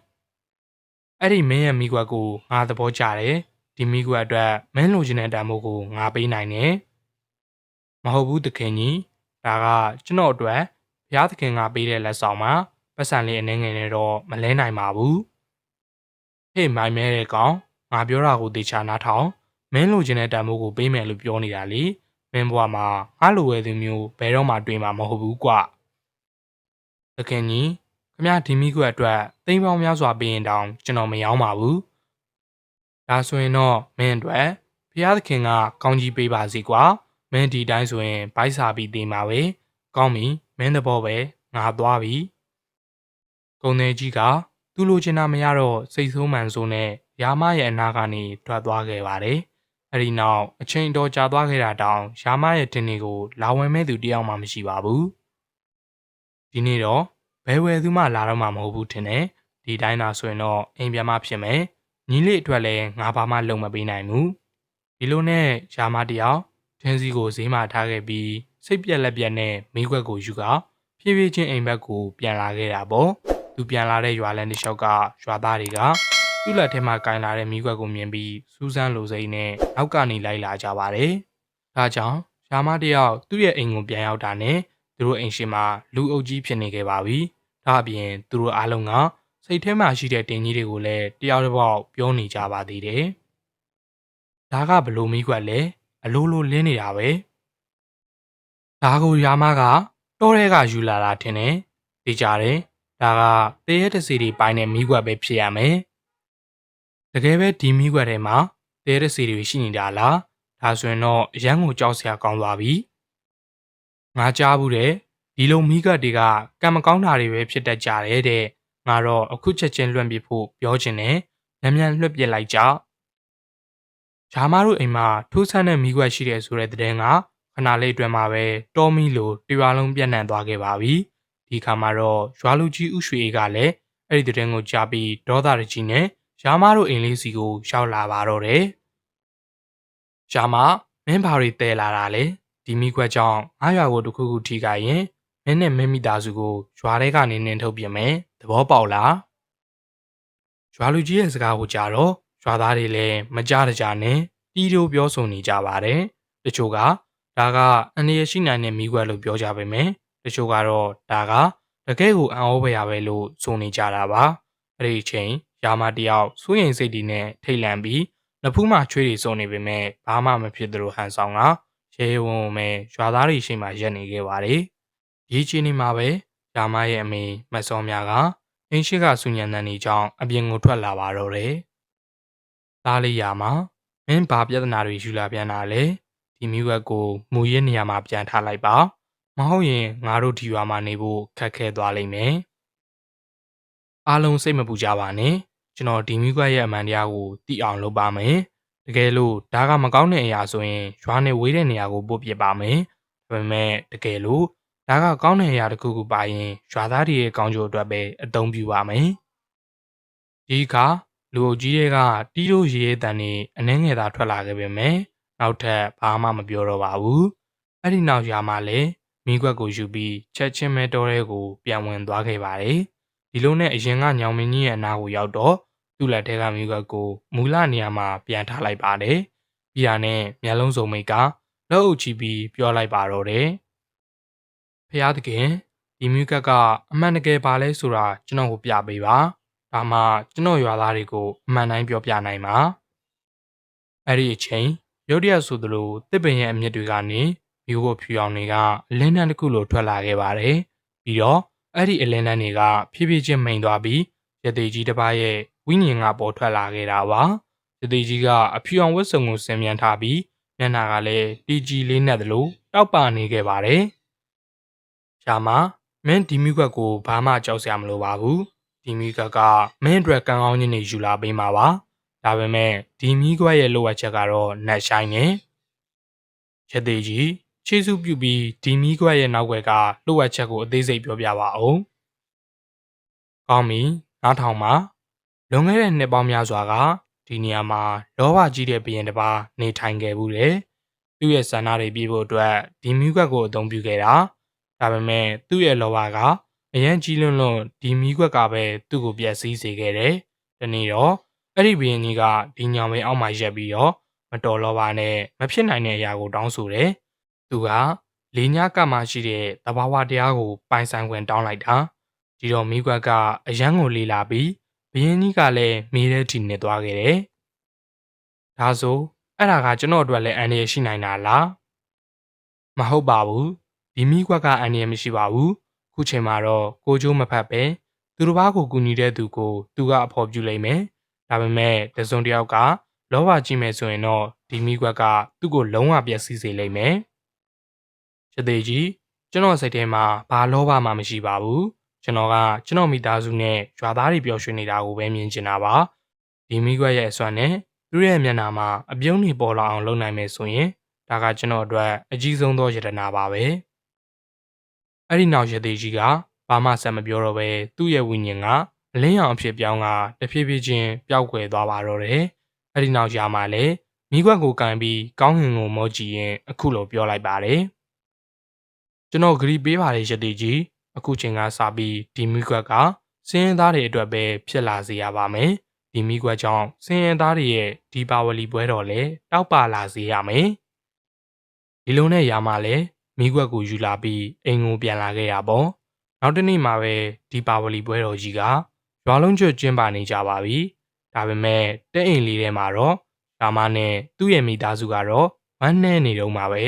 အဲ့ဒီမင်းရဲ့မိကွက်ကိုငါသဘောကျတယ်ဒီမိကွက်အတွက်မင်းလိုချင်တဲ့တန်ဖိုးကိုငါပေးနိုင်တယ်မဟုတ်ဘူးသခင်ကြီးဒါကကျွန်တော်အတွက်ဘုရားသခင်ကပေးတဲ့လက်ဆောင်မှာပတ်စံလေးအနှဲငယ်နဲ့တော့မလဲနိုင်ပါဘူးဟေ့မိုင်မဲတဲ့ကောင်ငါပြောတာကိုသေချာနားထောင်မင်းလိုချင်တဲ့တန်ဖိုးကိုပေးမယ်လို့ပြောနေတာလေမင်းဘွားမှာငါလိုဝဲသူမျိုးဘယ်တော့မှတွေ့မှာမဟုတ်ဘူးကွသခင်ကြီးခမဒီမိကွက်အတွက်သိန်းပေါင်းများစွာပေးရင်တောင်ကျွန်တော်မရောပါဘူးဒါဆိုရင်တော့မင်းအတွက်ဘုရားသခင်ကကောင်းကြီးပေးပါစေကွာမင်းဒီတိုင်းဆိုရင်ဘိုက်စာပြီးသေးမှာပဲကောင်းပြီမင်းသဘောပဲငါသွားပြီကုံသေးကြီးကသူ့လိုချင်တာမရတော့စိတ်ဆိုးမှန်ဆိုးနဲ့ရာမရဲ့အနာကနေထွက်သွားခဲ့ပါတယ်။အဲဒီနောက်အချိန်တော်ကြာသွားခဲ့တာတောင်ရာမရဲ့တင်တွေကိုလာဝင်မဲ့သူတယောက်မှမရှိပါဘူး။ဒီနေ့တော့ဘယ်ဝယ်သူမှလာတော့မှမဟုတ်ဘူးထင်တယ်။ဒီတိုင်းသာဆိုရင်တော့အိမ်ပြန်မှဖြစ်မယ်။ညီလေးအတွက်လည်းငါဘာမှလုံမပေးနိုင်ဘူး။ဒီလိုနဲ့ရာမတယောက်ထင်းစီကိုဈေးမှထားခဲ့ပြီးစိတ်ပြက်လက်ပြက်နဲ့မိခွက်ကိုယူက ဖြည်းဖြည်းချင်းအိမ်ဘက်ကိုပြန်လာခဲ့တာပေါ့သူပြန်လာတဲ့ရွာလန်းတစ်လျှောက်ကရွာသားတွေကသူ့လက်ထဲမှာကင်လာတဲ့မိခွက်ကိုမြင်ပြီးစူးစမ်းလိုစိမ့်နဲ့နောက်ကနေလိုက်လာကြပါတယ်ဒါကြောင့်ရှာမတယောက်သူ့ရဲ့အိမ်ကိုပြန်ရောက်တာနဲ့သူတို့အိမ်ရှိမှာလူအုပ်ကြီးဖြစ်နေခဲ့ပါပြီဒါအပြင်သူတို့အားလုံးကစိတ်ထဲမှာရှိတဲ့တင်ကြီးတွေကိုလည်းတယောက်တစ်ပေါက်ပြောနေကြပါသေးတယ်ဒါကဘလို့မိခွက်လဲအလိုလိုလင်းနေတာပဲဒါကိုရာမကတောထဲကယူလာတာထင်တယ်သိကြတယ်ဒါကတေးရဲတစီတွေပိုင်းတဲ့မိခွက်ပဲဖြစ်ရမယ်တကယ်ပဲဒီမိခွက်ထဲမှာတေးရဲတစီတွေရှိနေတာလားဒါဆိုရင်တော့အရန်ကိုကြောက်စရာကောင်းသွားပြီငါကြားဘူးတဲ့ဒီလိုမိခွက်တွေကကံမကောင်းတာတွေပဲဖြစ်တတ်ကြတယ်တဲ့ငါတော့အခုချက်ချင်းလွှင့်ပြဖို့ပြောချင်တယ်မြန်လွှတ်ပြလိုက်ကြဂျာမတို့အိမ်မှာထူးဆန်းတဲ့မိခွက်ရှိတယ်ဆိုတဲ့သတင်းကခဏလေးအတွင်းမှာပဲတောမီလိုတရွာလုံးပြန့်နှံ့သွားခဲ့ပါပြီဒီခါမှာတော့ရွာလူကြီးဥရွှေကလည်းအဲ့ဒီသတင်းကိုကြားပြီးဒေါသရကြီးနဲ့ဂျာမတို့အိမ်လေးစီကိုရောက်လာပါတော့တယ်ဂျာမမင်းဘာတွေတဲလာတာလဲဒီမိခွက်ကြောင့်ငါးရွာကိုတခုခုထိခိုက်ရင်မင်းနဲ့မင်းမိသားစုကိုရွာထဲကနေနှင်ထုတ်ပြင်မယ်သဘောပေါက်လားရွာလူကြီးရဲ့စကားကိုကြားတော့ရွာသားတွေလည်းမကြားကြနဲ့တီးတိုးပြောဆိုနေကြပါတယ်တချို့ကဒါကအန္တရာယ်ရှိနိုင်တဲ့မိခွက်လို့ပြောကြပေမယ့်တချို့ကတော့ဒါကတကယ်ကိုအံ့ဩဖွယ်ရပဲလို့ဆိုနေကြတာပါအဲ့ဒီအချိန်ရာမတယောက်စိုးရိမ်စိတ်တွေနဲ့ထိတ်လန့်ပြီးလက်ဖူးမှချွေးတွေစုံနေပေမဲ့ဘာမှမဖြစ်သလိုဟန်ဆောင်ကရဲရဲဝံ့ဝံ့ပဲရွာသားတွေရှိမှရက်နေခဲ့ပါတယ်ဒီချင်းနေမှာပဲရာမရဲ့အမေမတ်စောမြကအင်းရှိကဆူညံတန်နေကြောင်းအပြင်ကိုထွက်လာပါတော့တယ်သားလေးရာမမင်းဘာပြဿနာတွေယူလာပြန်တာလဲဒီမိဝက်ကိုမူရင်းနေရာမှာပြန်ထားလိုက်ပါမဟုတ်ရင်ငါတို့ဒီရွာမှာနေဖို့ခက်ခဲသွားလိမ့်မယ်အားလုံးစိတ်မပူကြပါနဲ့ကျွန်တော်ဒီမိခွက်ရဲ့အမှန်တရားကိုသိအောင်လုပ်ပါမယ်တကယ်လို့ဒါကမကောင်းတဲ့အရာဆိုရင်ရွာနဲ့ဝေးတဲ့နေရာကိုပို့ပစ်ပါမယ်ဒါပေမဲ့တကယ်လို့ဒါကကောင်းတဲ့အရာတစ်ခုခုပါရင်ရွာသားတွေရဲ့ကောင်းကျိုးအတွက်ပဲအသုံးပြုပါမယ်ဒီကလူအုပ်ကြီးတွေကတီးတို့ရေရဲတန်နေအနှဲငယ်သာထွက်လာခဲ့ပေမဲ့နောက်ထပ်ဘာမှမပြောတော့ပါဘူးအဲ့ဒီနောက်ရွာမှာလည်းမိခွက်ကိုယူပြီးချက်ချင်းမဲတော်ရဲကိုပြန်ဝင်သွားခဲ့ပါတယ်ဒီလိုနဲ့အရင်ကညောင်မင်းကြီးရဲ့အနာကိုရောက်တော့သူ့လက်ထဲကမိခွက်ကိုမူလနေရာမှာပြန်ထားလိုက်ပါတယ်ပြီးတာနဲ့မျက်လုံးစုံမိတ်ကလက်အုပ်ချပြီးပြောလိုက်ပါတော့တယ်ဖျားသခင်ဒီမိခွက်ကအမှန်တကယ်ပါလဲဆိုတာကျွန်တော်ကိုပြပေးပါဒါမှကျွန်တော်ရွာသားတွေကိုအမှန်တိုင်းပြောပြနိုင်မှာအဲ့ဒီအချိန်ရုတ်တရက်ဆိုသလိုတစ်ပင်ရဲ့အမြင့်တွေကနေမျိုးကိုဖြူအောင်တွေကအလင်းတန်းတစ်ခုလိုထွက်လာခဲ့ပါတယ်ပြီးတော့အဲ့ဒီအလင်းတန်းတွေကဖြည်းဖြည်းချင်းမိန်သွားပြီးရသေးကြီးတစ်ပါးရဲ့ဝိညာဉ်ကပေါ်ထွက်လာခဲ့တာပါရသေးကြီးကအဖြူအောင်ဝတ်စုံကိုဆင်မြန်းထားပြီးမျက်နှာကလည်းတီကြီးလေးနဲ့သလိုတောက်ပနေခဲ့ပါတယ်ရှာမမင်းဒီမျိုးကိုဘာမှကြောက်စရာမလိုပါဘူးဒီမိကမင်းအတွက်ကံကောင်းခြင်းတွေယူလာပေးမှာပါဒါပေမဲ့ဒီမိခွက်ရဲ့လိုအပ်ချက်ကတော့နတ်ဆိုင်နေရသေးကြီးခြေဆုပ်ပြုပြီးဒီမိခွက်ရဲ့နောက်ွယ်ကလိုအပ်ချက်ကိုအသေးစိတ်ပြောပြပါဦးကောင်းပြီနားထောင်ပါလွန်ခဲ့တဲ့နှစ်ပေါင်းများစွာကဒီနေရာမှာလောဘကြီးတဲ့ဘုရင်တစ်ပါးနေထိုင်ခဲ့ဘူးတယ်သူ့ရဲ့ဆန္ဒတွေပြည့်ဖို့အတွက်ဒီမိခွက်ကိုအသုံးပြုခဲ့တာဒါပေမဲ့သူ့ရဲ့လောဘကအရန်ကြီးလွန်းဒီမီးခွက်ကပဲသူ့ကိုပြက်စီးစေခဲ့တယ်။ဒီနေ့တော့အဲ့ဒီဘရင်ကြီးကဒီညောင်မင်းအောက်မှာရက်ပြီးတော့မတော်လောပါနဲ့မဖြစ်နိုင်တဲ့အရာကိုတောင်းဆိုတယ်။သူကလေးညကမှရှိတဲ့တဘာဝတရားကိုပိုင်ဆိုင်ခွင့်တောင်းလိုက်တာ။ဒီတော့မီးခွက်ကအရန်ကိုလေးလာပြီးဘရင်ကြီးကလည်းမီးထဲထိနေသွားခဲ့တယ်။ဒါဆိုအဲ့ဒါကကျွန်တော်အတွက်လည်းအန္တရာယ်ရှိနိုင်တာလား။မဟုတ်ပါဘူး။ဒီမီးခွက်ကအန္တရာယ်မရှိပါဘူး။ခုချိန်မှာတော့ကိုကျိုးမဖတ်ပဲသူတစ်ပါးကိုကူညီတဲ့သူကိုသူကအဖော်ပြလိမ့်မယ်။ဒါပေမဲ့တစုံတစ်ယောက်ကလောဘကြီးမယ်ဆိုရင်တော့ဒီမိကွက်ကသူ့ကိုလုံးဝပျက်စီးစေလိမ့်မယ်။ရသေးကြီးကျွန်တော်စိတ်ထဲမှာဘာလောဘမှမရှိပါဘူး။ကျွန်တော်ကကျွန်တော်မိသားစုနဲ့ရွာသားတွေပျော်ရွှင်နေတာကိုပဲမြင်ချင်တာပါ။ဒီမိကွက်ရဲ့အစွမ်းနဲ့သူ့ရဲ့မျက်နှာမှာအပြုံးတွေပေါ်လာအောင်လုပ်နိုင်မယ်ဆိုရင်ဒါကကျွန်တော်အတွက်အကြီးဆုံးသောယတနာပါပဲ။အဲ့ဒီနောက်ရသေးကြီးကဘာမှဆက်မပြောတော့ပဲသူ့ရဲ့ဝိညာဉ်ကအလင်းရောင်အဖြစ်ပြောင်းကတဖြည်းဖြည်းချင်းပျောက်ကွယ်သွားပါတော့တယ်။အဲ့ဒီနောက်ရာမှာလည်းမိခွက်ကိုကန်ပြီးကောင်းဟင်ကိုမောကြည့်ရင်အခုလိုပြောလိုက်ပါတယ်။ကျွန်တော်ဂရီပေးပါတယ်ရသေးကြီး အခုချိန်ကစပြီးဒီမိကွက်ကစင်းရဲသားတွေအတွက်ပဲဖြစ်လာစေရပါမယ်ဒီမိကွက်ကြောင့်စင်းရဲသားတွေရဲ့ဒီပါဝလီပွဲတော်လည်းတောက်ပလာစေရမယ်ဒီလိုနဲ့ရာမှလည်းမိကွက်ကိုယူလာပြီးအိမ်ကိုပြန်လာခဲ့ရပေါ့နောက်တစ်နေ့မှာပဲဒီပါဝလီပွဲတော်ကြီးကရွာလုံးကျွတ်ကျင်းပနေကြပါပြီဒါပေမဲ့တဲ့အိမ်လေးထဲမှာတော့ရာမနဲ့သူ့ရဲ့မိသားစုကတော့ဝမ်းနည်းနေတော့မှာပဲ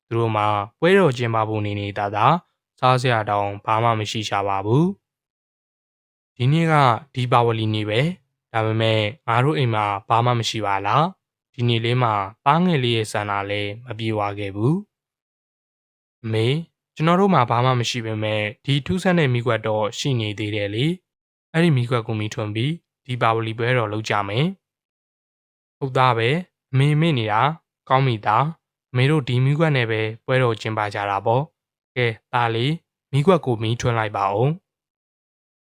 သူတို့မှာပွဲတော်ကျင်းပဖို့နေနေတာစားစရာတောင်ဘာမှမရှိရှာပါဘူးဒီနေ့ကဒီပါဝလီနေ့ပဲဒါပေမဲ့ငါတို့အိမ်မှာဘာမှမရှိပါလားဒီနေ့လေးမှာသားငယ်လေးရဲ့ဆန္ဒလည်းမပြေဝခဲ့ဘူးအမေကျွန်တော်တို့မှာဘာမှမရှိပေမဲ့ဒီထူးဆန်းတဲ့မိကွက်တော့ရှိနေသေးတယ်လေအဲ့ဒီမိကွက်ကိုမိထွန်းပြီးဒီပါဝလီပွဲတော်လုပ်ကြမယ်ဟုတ်သားပဲအမေမေ့နေတာကောင်းပြီသားအမေတို့ဒီမိကွက်နဲ့ပဲပွဲတော်ကျင်းပကြတာပေါ့ကဲသားလေးမိကွက်ကိုမိထွန်းလိုက်ပါဦး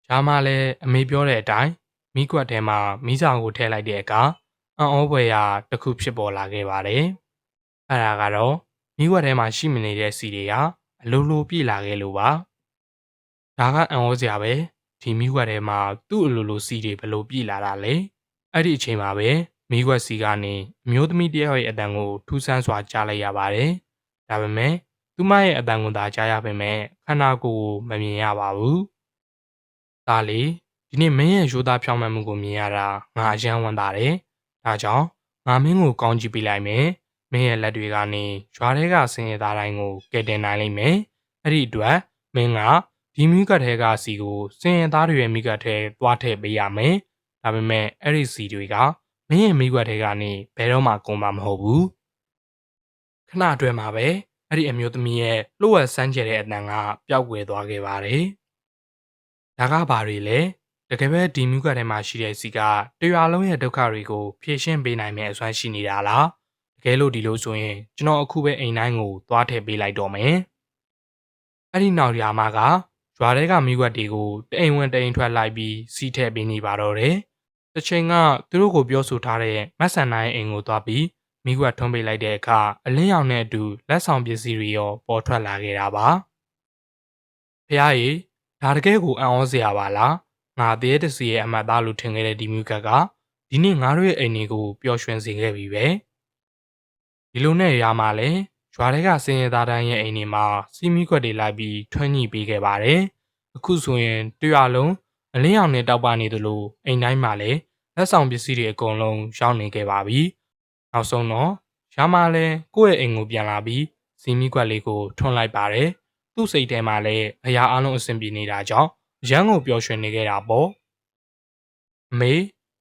ရှားမလည်းအမေပြောတဲ့အတိုင်းမိကွက်ထဲမှာမိစာကိုထည့်လိုက်တဲ့အခါအံ့ဩဖွယ်ရာတစ်ခုဖြစ်ပေါ်လာခဲ့ပါတယ်အဲ့ဒါကတော့မိကွက်ထဲမှာရှိမနေတဲ့စီတွေကအလိုလိုပြည့်လာခဲ့လို့ပါဒါကအံ့ဩစရာပဲဒီမိကွက်ထဲမှာသူ့အလိုလိုစီတွေဘလို့ပြည့်လာတာလဲအဲ့ဒီအချိန်မှာပဲမိကွက်စီကနေအမျိုးသမီးတယောက်ရဲ့အတန်ကိုထူးဆန်းစွာကြားလိုက်ရပါတယ်ဒါပေမဲ့သူမရဲ့အတန်ကိုသာကြားရပေမဲ့ခန္ဓာကိုယ်ကိုမမြင်ရပါဘူးဒါလေဒီနေ့မင်းရဲ့ရိုးသားဖြောင်းမှန်မှုကိုမြင်ရတာငါအယံဝမ်းသာတယ်ဒါကြောင့်ငါမင်းကိုကောင်းကြည့်ပေးလိုက်မယ်မင်းရဲ့လက်တွေကနေရွာထဲကဆင်းရဲသားတိုင်းကိုကယ်တင်နိုင်လိမ့်မယ်အဲ့ဒီအတွက်မင်းကဒီမိကတ်ထဲကစီကိုဆင်းရဲသားတွေရဲ့မိကတ်ထဲသွားထည့်ပေးရမယ်ဒါပေမဲ့အဲ့ဒီစီတွေကမင်းရဲ့မိကွက်ထဲကနေဘယ်တော့မှကုန်မှာမဟုတ်ဘူးခဏအတွင်းမှာပဲအဲ့ဒီအမျိုးသမီးရဲ့လှုပ်ဝက်ဆန်းကျဲတဲ့အတန်ကပျောက်ကွယ်သွားခဲ့ပါတယ်ဒါကဘာတွေလဲတကယ်ပဲဒီမိကွက်ထဲမှာရှိတဲ့စီကတရွာလုံးရဲ့ဒုက္ခတွေကိုဖြေရှင်းပေးနိုင်မယ့်အစွမ်းရှိနေတာလားတကယ်လို့ဒီလိုဆိုရင်ကျွန်တော်အခုပဲအိမ်တိုင်းကိုသွားထည့်ပေးလိုက်တော့မယ်အဲ့ဒီနောက်ရာမကရွာထဲကမိကွက်တွေကိုတအိမ်ဝင်တအိမ်ထွက်လိုက်ပြီးစီးထည့်ပေးနေပါတော့တယ်တစ်ချိန်ကသူတို့ကိုပြောဆိုထားတဲ့မတ်ဆန်နိုင်အိမ်ကိုသွားပြီးမိကွက်ထွန်းပေးလိုက်တဲ့အခါအလင်းရောင်နဲ့အတူလက်ဆောင်ပစ္စည်းတွေရောပေါ်ထွက်လာခဲ့တာပါဖះရေဒါတကယ်ကိုအံ့ဩစရာပါလားငါတည်းတစီရဲ့အမတ်သားလို့ထင်ခဲ့တဲ့ဒီမိကွက်ကဒီနေ့ငါတို့ရဲ့အိမ်တွေကိုပျော်ရွှင်စေခဲ့ပြီပဲဒီလိုနဲ့ရာမှာလဲရွာတွေကစင်ရသားတိုင်းရဲ့အိမ်တွေမှာစီးမိကွက်တွေလိုက်ပြီးထွန်းညှိပေးခဲ့ပါတယ်အခုဆိုရင်တရွာလုံးအလင်းရောင်နဲ့တောက်ပနေသလိုအိမ်တိုင်းမှာလည်းလက်ဆောင်ပစ္စည်းတွေအကုန်လုံးရောက်နေခဲ့ပါပြီနောက်ဆုံးတော့ရာမလည်းကိုယ့်ရဲ့အိမ်ကိုပြန်လာပြီးစီးမိကွက်လေးကိုထွန်းလိုက်ပါတယ်သူ့စိတ်ထဲမှာလည်းအရာအလုံးအဆင်ပြေနေတာကြောင့်ရန်ကိုပျော်ရွှင်နေခဲ့တာပေါ့အမေ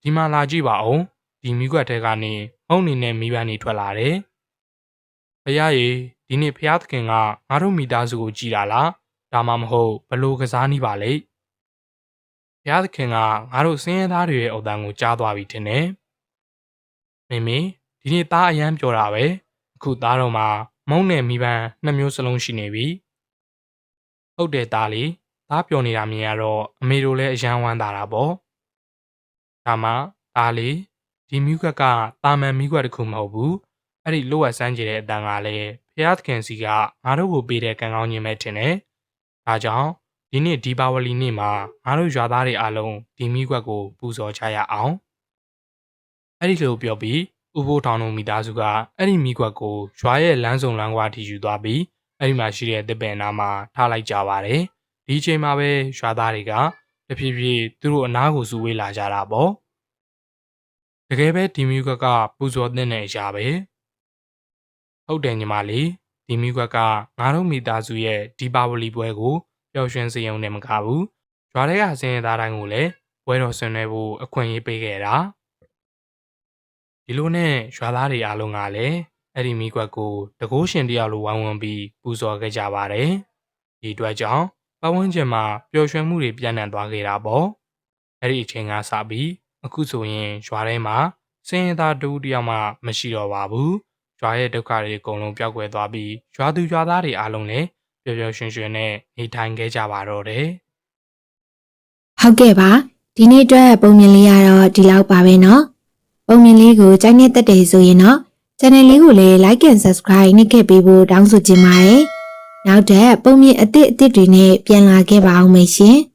ဒီမှာလာကြည့်ပါဦးဒီမိကွက်ထဲကနေမှုန့်နေနဲ့မိပန်းတွေထွက်လာတယ်ဖះရေဒီနေ့ဖះသခင်ကငါတို့မိသားစုကိုကြည်တာလားဒါမှမဟုတ်ဘလို့ကစားနေပါလေဖះသခင်ကငါတို့စင်းရဲသားတွေရဲ့အုတ်တန်ကိုကြားသွားပြီထင်တယ်မေမေဒီနေ့သားအရန်ပြောတာပဲအခုသားတော်မှာမုံနဲ့မိပန်းနှစ်မျိုးစလုံးရှိနေပြီဟုတ်တယ်သားလေးသားပြောနေတာမြင်ရတော့အမေတို့လည်းအရန်ဝမ်းသာတာပေါ့ဒါမှသားလေးဒီမိကွက်ကတာမန်မိကွက်တစ်ခုမဟုတ်ဘူးအဲ့ဒီလှုပ်ဝက်ဆန်းကျင်တဲ့အတန်ကလည်းဖះသခင်စီကငါတို့ကိုပေးတဲ့ကံကောင်းခြင်းပဲထင်တယ်ဒါကြောင့်ဒီနေ့ဒီပါဝလီနေ့မှာငါတို့ရွာသားတွေအားလုံးဒီမိကွက်ကိုပူဇော်ကြရအောင်အဲ့ဒီလိုပြောပြီးဥပိုးထောင်တို့မိသားစုကအဲ့ဒီမိကွက်ကိုရွာရဲ့လမ်းစုံလမ်းကွာထိယူသွားပြီးအဲ့ဒီမှာရှိတဲ့တစ်ပင်နားမှာထားလိုက်ကြပါတယ်ဒီအချိန်မှာပဲရွာသားတွေကတဖြည်းဖြည်းသူတို့အနားကိုစုဝေးလာကြတာပေါ့တကယ်ပဲဒီမိကွက်ကပူဇော်တဲ့အရာပဲဟုတ်တယ်ညီမလေးဒီမိကွက်ကငါတို့မိသားစုရဲ့ဒီပါဝလီပွဲကိုပျော်ရွှင်စေရုံနဲ့မကဘူးရွာထဲကစင်ရသားတိုင်းကိုလည်းပွဲတော်ဆင်နွှဲဖို့အခွင့်အရေးပေးခဲ့တာဒီလိုနဲ့ရွာသားတွေအားလုံးကလည်းအဲ့ဒီမိကွက်ကိုတကိုးရှင်တယောက်လိုဝိုင်းဝန်းပြီးပူဇော်ခဲ့ကြပါတယ်ဒီအတွက်ကြောင့်ပတ်ဝန်းကျင်မှာပျော်ရွှင်မှုတွေပြန့်နှံ့သွားခဲ့တာပေါ့အဲ့ဒီအချိန်ကစပြီးအခုဆိုရင်ရွာထဲမှာစင်ရသားတူတယောက်မှမရှိတော့ပါဘူးရွာရဲ့ဒုက္ခတွေအကုန်လုံးပျောက်ကွယ်သွားပြီးရွာသူရွာသားတွေအားလုံးလည်းပျော်ပျော်ရွှင်ရွှင်နဲ့နေထိုင်ခဲ့ကြပါတော့တယ်ဟုတ်ကဲ့ပါဒီနေ့အတွက်ပုံမြင်လေးကတော့ဒီလောက်ပါပဲเนาะပုံမြင်လေးကိုကြိုက်နေတတ်တယ်ဆိုရင်တော့ channel လေးကိုလည်း like and subscribe နှိပ်ခဲ့ပေးဖို့တောင်းဆိုချင်ပါတယ် နောက်ထပ်ပုံမြင့်အစ်စ်တွေနဲ့ပြန်လာခဲ့ပါအောင်မယ်ရှင်။